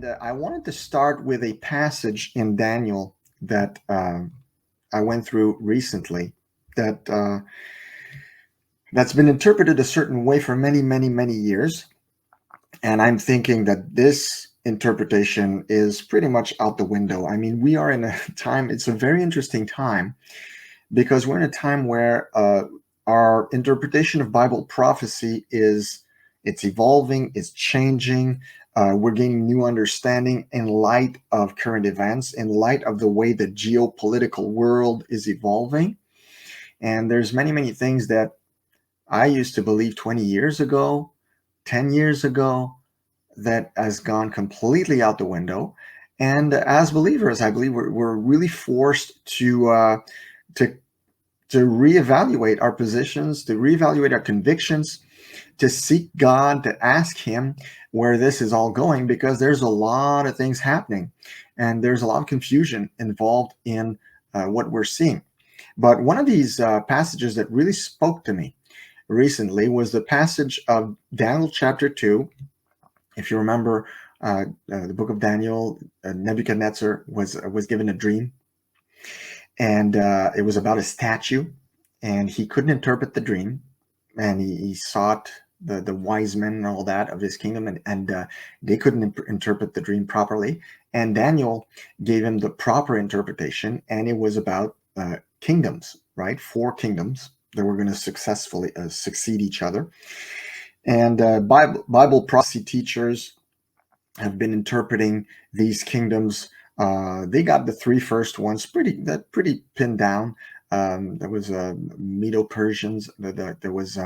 And I wanted to start with a passage in Daniel that I went through recently that's been interpreted a certain way for many, many, many years. And I'm thinking that this interpretation is pretty much out the window. I mean, we are in a time, it's a very interesting time because we're in a time where our interpretation of Bible prophecy it's evolving, it's changing. We're gaining new understanding in light of current events, in light of the way the geopolitical world is evolving. And there's many, many things that I used to believe 20 years ago, 10 years ago, that has gone completely out the window. And as believers, I believe we're really forced to reevaluate our positions, to reevaluate our convictions, to seek God, to ask Him where this is all going, because there's a lot of things happening and there's a lot of confusion involved in what we're seeing. But one of these passages that really spoke to me recently was the passage of Daniel chapter 2. If you remember the book of Daniel, Nebuchadnezzar was given a dream, and it was about a statue, and he couldn't interpret the dream, and he sought the wise men and all that of his kingdom, and they couldn't interpret the dream properly. And Daniel gave him the proper interpretation, and it was about kingdoms, right? 4 kingdoms that were going to successfully succeed each other. And Bible prophecy teachers have been interpreting these kingdoms. They got the 3 first ones pretty pinned down. There was Medo-Persians. There was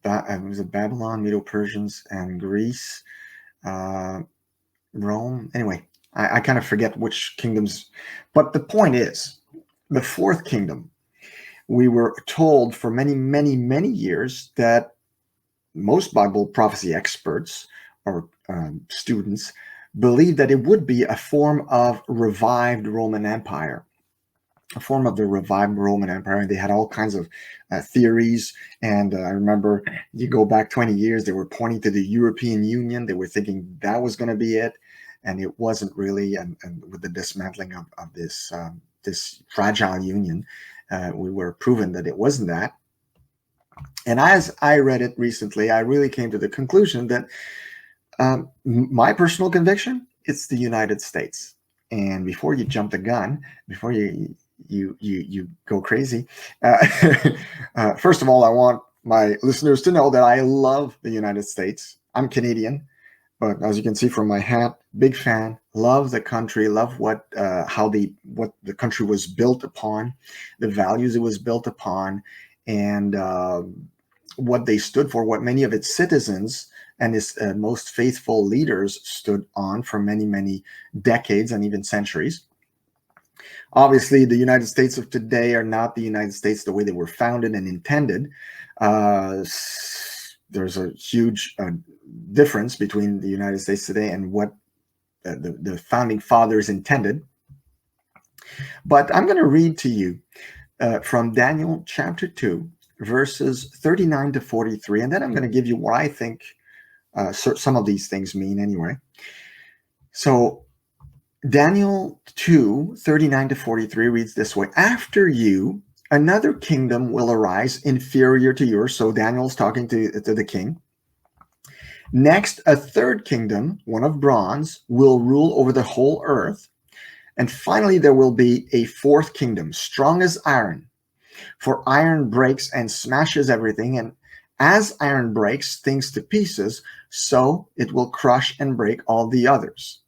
Babylon, Medo-Persians, and Greece, Rome. Anyway, I kind of forget which kingdoms. But the point is, the 4th kingdom, we were told for many, many, many years that most Bible prophecy experts or students believed that it would be a form of revived Roman Empire, a form of the revived Roman Empire. And they had all kinds of theories. And I remember you go back 20 years, they were pointing to the European Union. They were thinking that was going to be it. And it wasn't really. And with the dismantling of this fragile union, we were proven that it wasn't that. And as I read it recently, I really came to the conclusion that my personal conviction, it's the United States. And before you jump the gun, before you go crazy, first of all, I want my listeners to know that I love the United States. I'm Canadian, but as you can see from my hat, big fan. Love the country. Love what the country was built upon, the values it was built upon, and what they stood for, what many of its citizens and its most faithful leaders stood on for many, many decades and even centuries. Obviously, the United States of today are not the United States the way they were founded and intended. There's a huge difference between the United States today and what the founding fathers intended. But I'm going to read to you from Daniel chapter 2, verses 39 to 43, and then I'm going to give you what I think some of these things mean anyway. So Daniel 2, 39 to 43 reads this way: After you, another kingdom will arise inferior to yours. So Daniel's talking to the king. Next, a third kingdom, one of bronze, will rule over the whole earth. And finally, there will be a 4th kingdom, strong as iron. For iron breaks and smashes everything, and as iron breaks things to pieces, so it will crush and break all the others.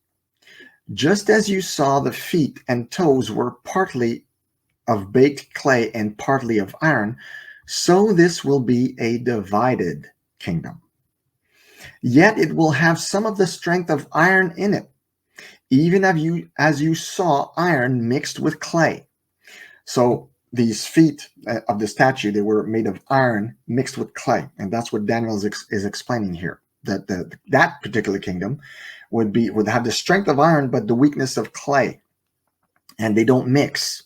Just as you saw the feet and toes were partly of baked clay and partly of iron, so this will be a divided kingdom. Yet it will have some of the strength of iron in it, even as you saw iron mixed with clay. So these feet of the statue, they were made of iron mixed with clay. And that's what Daniel is explaining here, that that particular kingdom would have the strength of iron, but the weakness of clay. And they don't mix.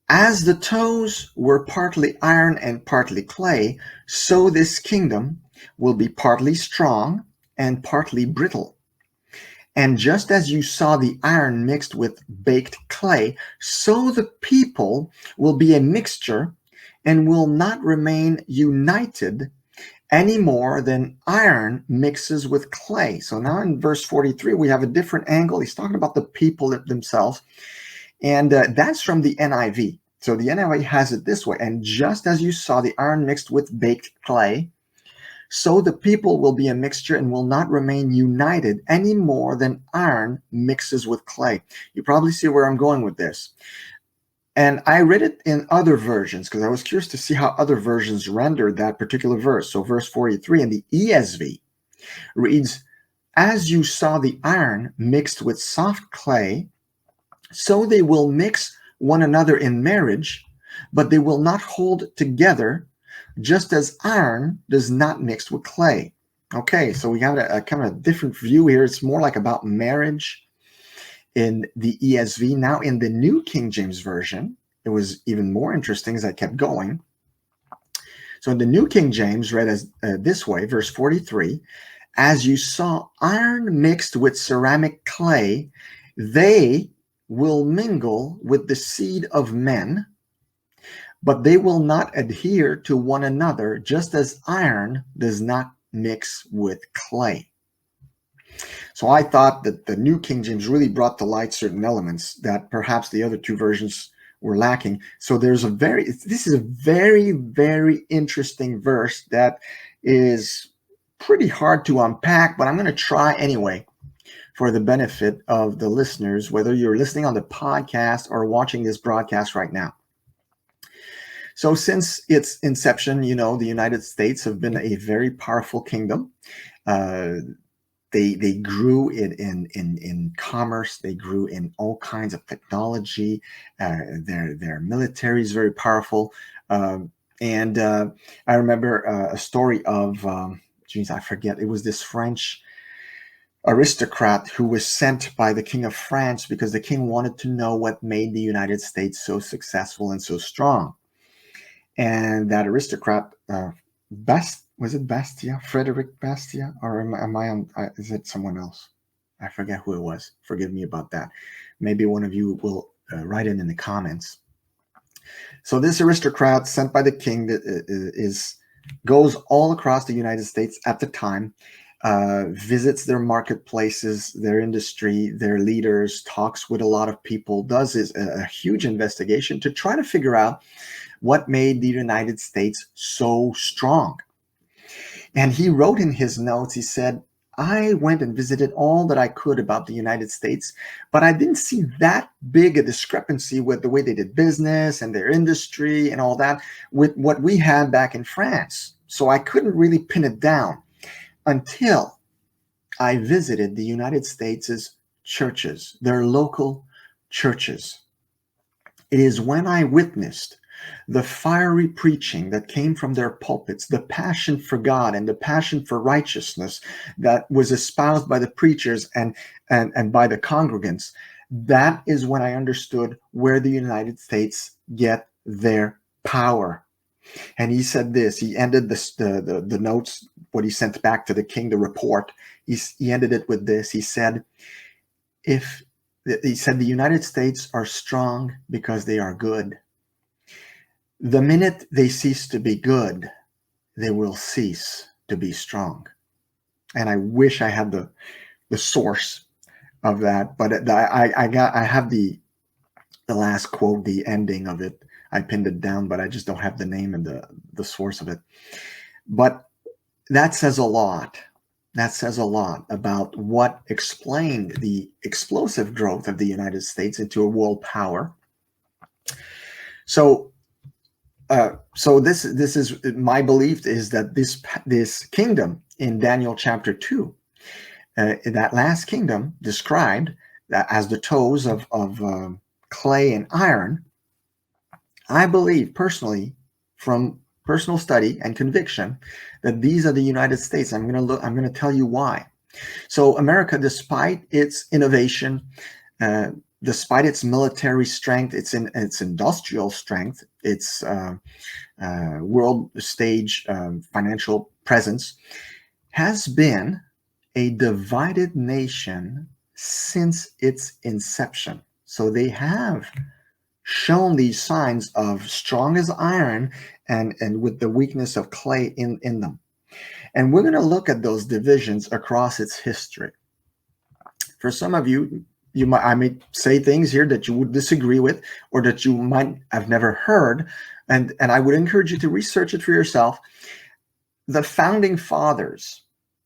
As the toes were partly iron and partly clay, so this kingdom will be partly strong and partly brittle. And just as you saw the iron mixed with baked clay, so the people will be a mixture and will not remain united any more than iron mixes with clay. So now in verse 43, we have a different angle. He's talking about the people themselves. And that's from the NIV. So the NIV has it this way. And just as you saw the iron mixed with baked clay, so the people will be a mixture and will not remain united any more than iron mixes with clay. You probably see where I'm going with this. And I read it in other versions because I was curious to see how other versions rendered that particular verse. So verse 43 in the ESV reads, as you saw the iron mixed with soft clay, so they will mix one another in marriage, but they will not hold together, just as iron does not mix with clay. Okay, so we got a kind of different view here. It's more like about marriage in the ESV. Now in the New King James Version, it was even more interesting as I kept going. So in the New King James read as this way, verse 43, as you saw iron mixed with ceramic clay, they will mingle with the seed of men, but they will not adhere to one another, just as iron does not mix with clay. So I thought that the New King James really brought to light certain elements that perhaps the other two versions were lacking. So this is a very, very interesting verse that is pretty hard to unpack, but I'm going to try anyway for the benefit of the listeners, whether you're listening on the podcast or watching this broadcast right now. So since its inception, the United States have been a very powerful kingdom. They grew in commerce. They grew in all kinds of technology. Their military is very powerful. And I remember a story of, I forget. It was this French aristocrat who was sent by the King of France because the king wanted to know what made the United States so successful and so strong. And that aristocrat, was it Bastia? Frederick Bastia? Or am I on, is it someone else? I forget who it was. Forgive me about that. Maybe one of you will write in the comments. So this aristocrat sent by the king goes all across the United States at the time, visits their marketplaces, their industry, their leaders, talks with a lot of people, does a huge investigation to try to figure out what made the United States so strong. And he wrote in his notes, he said, I went and visited all that I could about the United States, but I didn't see that big a discrepancy with the way they did business and their industry and all that with what we had back in France. So I couldn't really pin it down until I visited the United States' churches, their local churches. It is when I witnessed the fiery preaching that came from their pulpits, the passion for God and the passion for righteousness that was espoused by the preachers and by the congregants, that is when I understood where the United States get their power. And he said this, he ended the notes, what he sent back to the king, the report, he ended it with this. He said, the United States are strong because they are good. The minute they cease to be good, they will cease to be strong. And I wish I had the source of that, but I have the last quote, the ending of it. I pinned it down, but I just don't have the name and the source of it. But that says a lot. That says a lot about what explained the explosive growth of the United States into a world power. So this is my belief, is that this kingdom in Daniel chapter 2, that last kingdom described as the toes of clay and iron. I believe personally, from personal study and conviction, that these are the United States. I'm going to tell you why. So America, despite its innovation, despite its military strength, its industrial strength, its world stage financial presence, has been a divided nation since its inception. So they have shown these signs of strong as iron and with the weakness of clay in them. And we're going to look at those divisions across its history. For some of you, I may say things here that you would disagree with or that you might have never heard. And I would encourage you to research it for yourself. The founding fathers,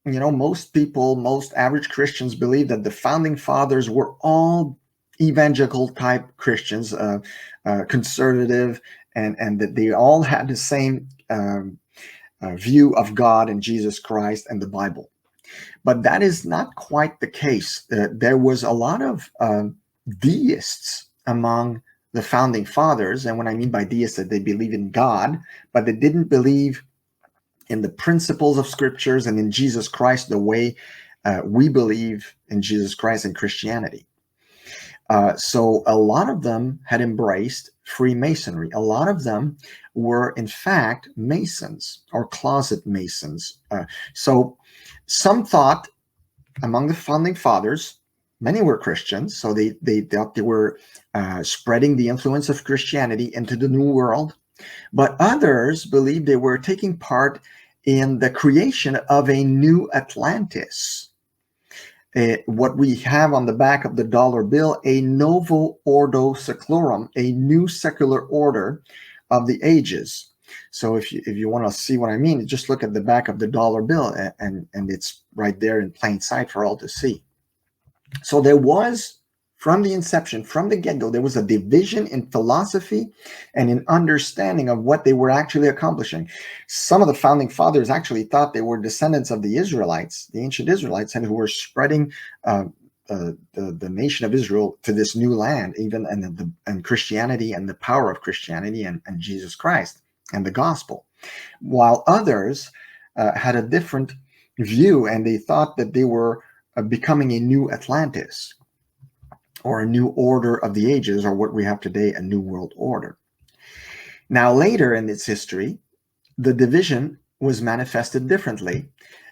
most people, most average Christians believe that the founding fathers were all evangelical type Christians, conservative, and that they all had the same view of God and Jesus Christ and the Bible. But that is not quite the case. There was a lot of deists among the founding fathers. And what I mean by deists, that they believe in God, but they didn't believe in the principles of scriptures and in Jesus Christ the way we believe in Jesus Christ and Christianity. So a lot of them had embraced Freemasonry. A lot of them were, in fact, Masons or closet Masons. So some thought among the founding fathers, many were Christians, so they thought they were spreading the influence of Christianity into the New World. But others believed they were taking part in the creation of a new Atlantis. What we have on the back of the dollar bill, a novo ordo seclorum, a new secular order of the ages. So if you want to see what I mean, just look at the back of the dollar bill, and it's right there in plain sight for all to see. So there was, from the inception, from the get-go, there was a division in philosophy and in understanding of what they were actually accomplishing. Some of the founding fathers actually thought they were descendants of the Israelites, the ancient Israelites, and who were spreading the nation of Israel to this new land, even and Christianity and the power of Christianity and Jesus Christ and the gospel. While others had a different view, and they thought that they were becoming a new Atlantis, or a new order of the ages, or what we have today, a new world order. Now, later in its history, the division was manifested differently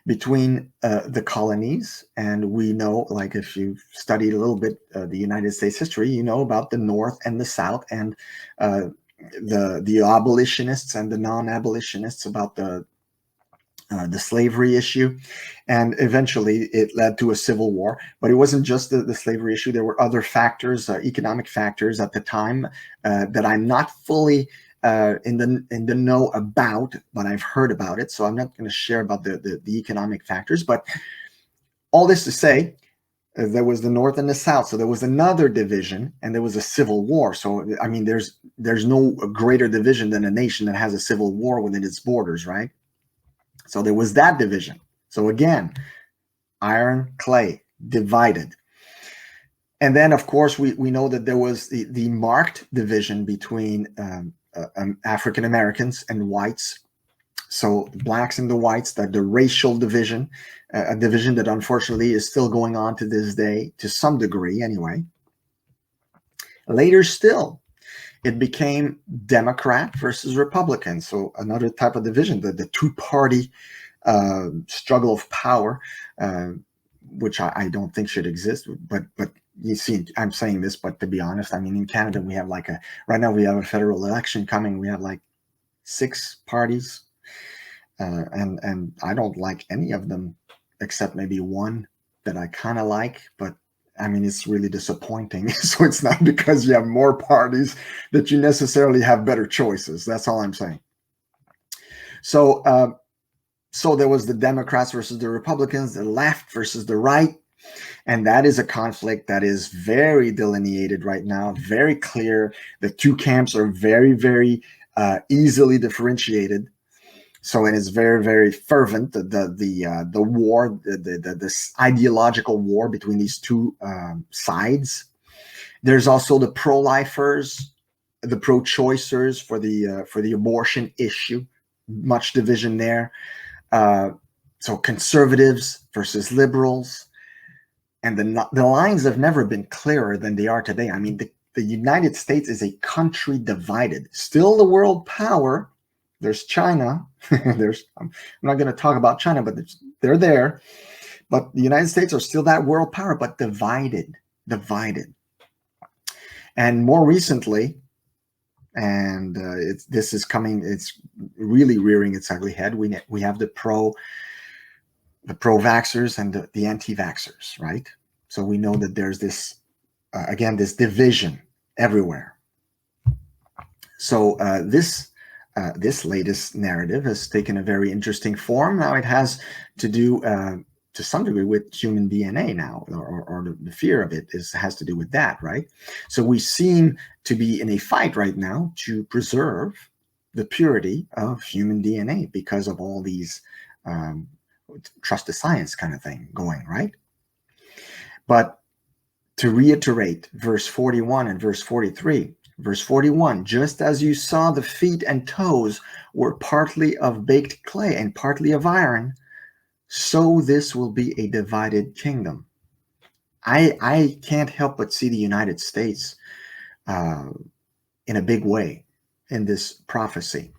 between the colonies. And we know, like if you've studied a little bit the United States history, you know about the North and the South, and the abolitionists and the non-abolitionists, about the slavery issue, and eventually it led to a civil war. But it wasn't just the slavery issue. There were other factors, economic factors at the time that I'm not fully in the know about, but I've heard about it. So I'm not going to share about the economic factors. But all this to say, there was the North and the South. So there was another division, and there was a civil war. So I mean, there's no greater division than a nation that has a civil war within its borders, right? So there was that division. So again, iron, clay, divided. And then, of course, we know that there was the marked division between African Americans and whites. So blacks and the whites, that the racial division, a division that unfortunately is still going on to this day, to some degree anyway. Later still, it became Democrat versus Republican. So another type of division, the two-party struggle of power, which I don't think should exist. But you see, I'm saying this, but to be honest, I mean, in Canada, we have right now we have a federal election coming. We have like 6 parties, and I don't like any of them except maybe one that I kind of like, but I mean, it's really disappointing. So it's not because you have more parties that you necessarily have better choices. That's all I'm saying. So, so there was the Democrats versus the Republicans, the left versus the right. And that is a conflict that is very delineated right now, very clear. The two camps are very, very easily differentiated. So it is very, very fervent, the war, this ideological war between these two sides. There's also the pro-lifers, the pro-choicers for the abortion issue. Much division there. So conservatives versus liberals, and the lines have never been clearer than they are today. I mean, the United States is a country divided. Still the world power. There's China. I'm not going to talk about China, but they're there. But the United States are still that world power, but divided. And more recently, and this is coming, it's really rearing its ugly head. We have the pro-vaxxers and the anti-vaxxers, right? So we know that there's this, again, this division everywhere. So this latest narrative has taken a very interesting form. Now it has to do, to some degree, with human DNA now, or the fear of it has to do with that, right? So we seem to be in a fight right now to preserve the purity of human DNA because of all these trust the science kind of thing going, right? But to reiterate verse 41 and verse 43, verse 41, just as you saw the feet and toes were partly of baked clay and partly of iron, so this will be a divided kingdom. I can't help but see the United States in a big way in this prophecy.